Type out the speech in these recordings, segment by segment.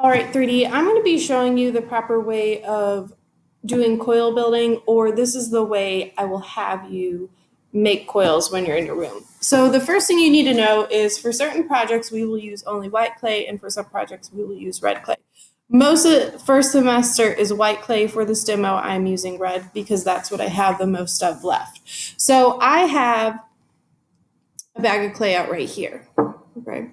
All right, 3D, I'm going to be showing you the proper way of doing coil building, or this is the way I will have you make coils when you're in your room. So the first thing you need to know is for certain projects, we will use only white clay, and for some projects, we will use red clay. Most of the first semester is white clay. For this demo, I'm using red because that's what I have the most of left. So I have a bag of clay out right here, okay?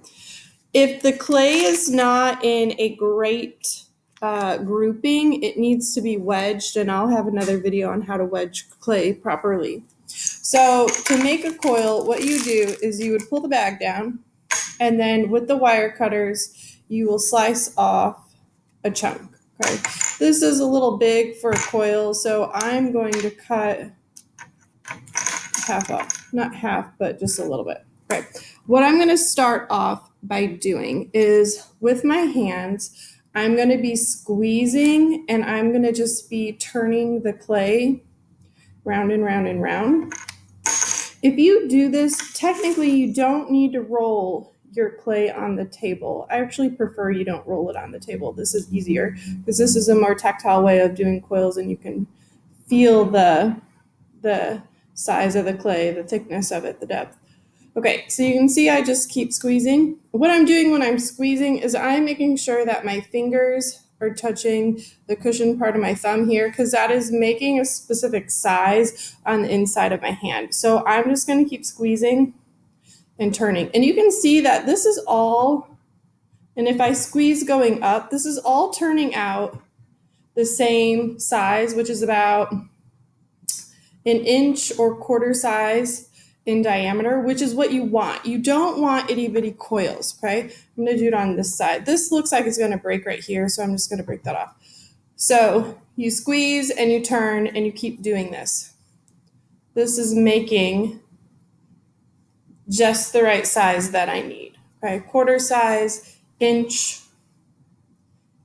If the clay is not in a great grouping, it needs to be wedged, and I'll have another video on how to wedge clay properly. So to make a coil, what you do is you would pull the bag down, and then with the wire cutters, you will slice off a chunk. Okay, this is a little big for a coil, so I'm going to cut half off, not half, but just a little bit. Okay, what I'm going to start off by doing is with my hands, I'm going to be squeezing, and I'm going to just be turning the clay round and round and round. If you do this, technically you don't need to roll your clay on the table. I actually prefer you don't roll it on the table. This is easier because this is a more tactile way of doing coils, and you can feel the size of the clay, the thickness of it, the depth. Okay, so you can see I just keep squeezing. What I'm doing when I'm squeezing is I'm making sure that my fingers are touching the cushion part of my thumb here, because that is making a specific size on the inside of my hand. So I'm just going to keep squeezing and turning. And you can see that this is all, and if I squeeze going up, this is all turning out the same size, which is about an inch or quarter size in diameter, which is what you want. You don't want itty bitty coils, okay? I'm gonna do it on this side. This looks like it's gonna break right here, so I'm just gonna break that off. So you squeeze and you turn and you keep doing this. This is making just the right size that I need, okay? Quarter size, inch.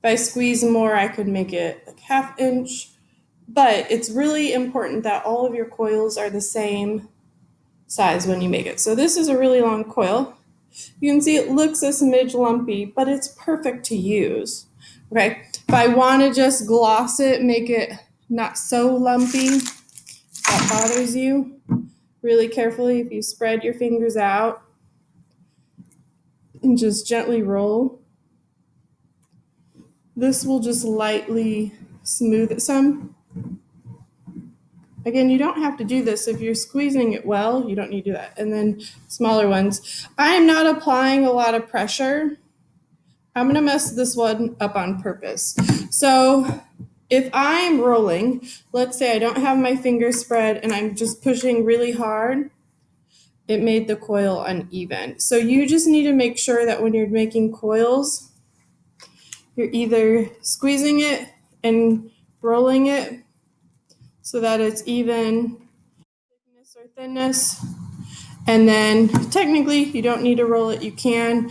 If I squeeze more, I could make it like half inch, but it's really important that all of your coils are the same size when you make it. So this is a really long coil. You can see it looks a smidge lumpy, but it's perfect to use. Okay, if I want to just gloss it, make it not so lumpy, if that bothers you, really carefully, if you spread your fingers out and just gently roll, this will just lightly smooth it some. Again, you don't have to do this. If you're squeezing it well, you don't need to do that. And then smaller ones. I'm not applying a lot of pressure. I'm gonna mess this one up on purpose. So if I'm rolling, let's say I don't have my fingers spread and I'm just pushing really hard, it made the coil uneven. So you just need to make sure that when you're making coils, you're either squeezing it and rolling it so that it's even thickness or thinness. And then technically you don't need to roll it. You can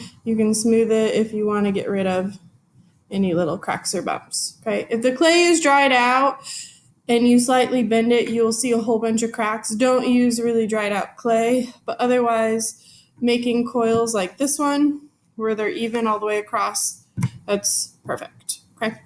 smooth it if you want to get rid of any little cracks or bumps. Okay. If the clay is dried out and you slightly bend it, you'll see a whole bunch of cracks. Don't use really dried out clay, but otherwise making coils like this one where they're even all the way across, that's perfect. Okay.